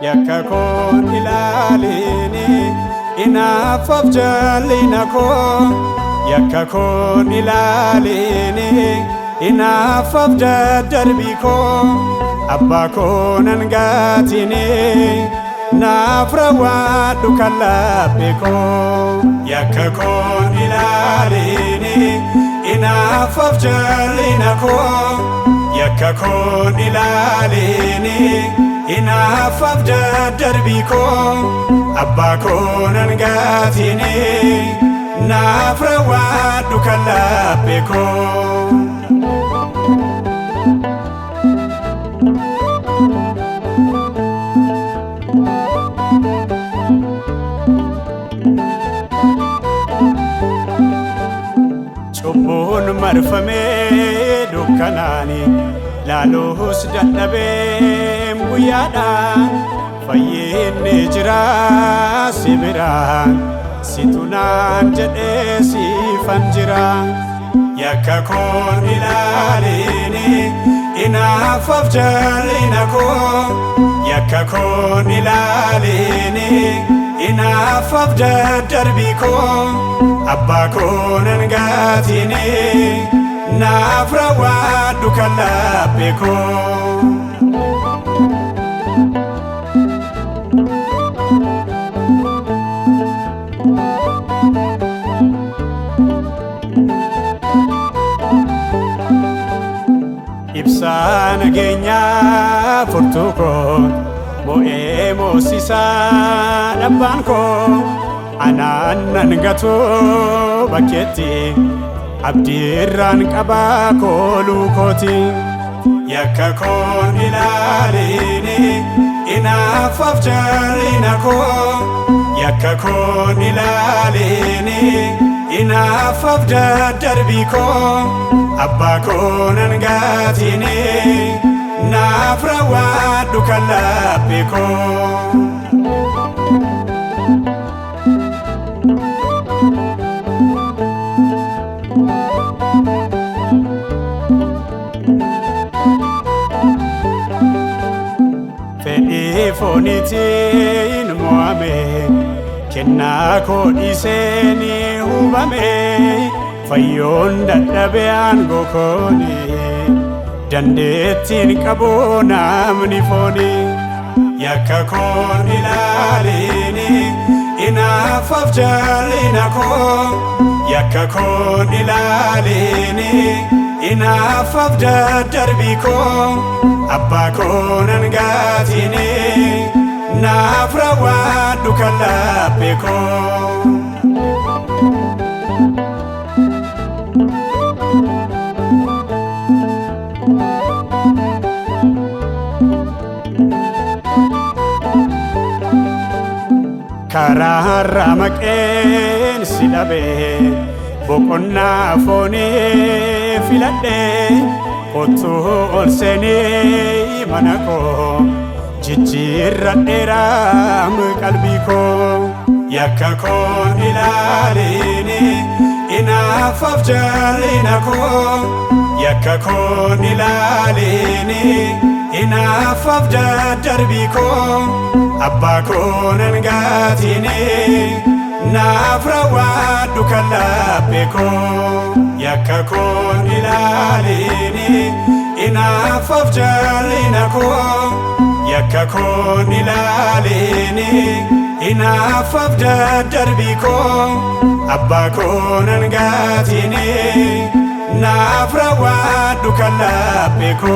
Yakakon ilalini inafaf jalina ko Yakakon ilalini inafaf darbi ko Abba konan gatini nafrawa dukalabe ko Yakakon ilalini inafaf jalina ko Yakakon ilalini inafaf darbi ko Abba konan gatini nafrawa dukalabe ko Chubbuun marfamee dukkanani laaluus dadhabeem guyyaadhaan fayyinni jira si biraan situnaan jedhee siifan jira Yakakon ilaalini inaafaf jalina ko Yakakon ilaalini inaafaf darbi ko Abba konan gatini nafrawa dukalabe ko Ibsa nageenya furtuu ko mo'ee moosisaa dhabbaan ko anaan nan gatoo bakkeetti abdiirraan qabaa kooluu kooti Yakakon ilaalini inaafaf jalina ko Yakakon ilaalini inaafaf darbi ko Abba konan gatini nafrawa dukalabe ko Fonitiin mo'ame kennaa koo dhiiseni hubame fayyoon dadhabeen gokooni dandeettiin qabu namni fooni Yakakon ilaalini inaafaf jalina ko Yakakon ilaalini inaafaf darbi ko Abba konan gatini nafrawa dukalabe ko Kararra maqeen si dhabe boqonnaa foonii filadhe Kottuu ol seenee mana koo jijjiirradheeraa qalbii koo Yakakon ilaalini inaafaf jalina ko Yakakon ilaalini inaafaf darbi ko Abba konan gatini nafrawa dukalabe ko Yakakon ilaalini inaafaf jalina ko Yakakon ilaalini inaafaf darbi ko Abba konan gatini nafrawa dukalabe ko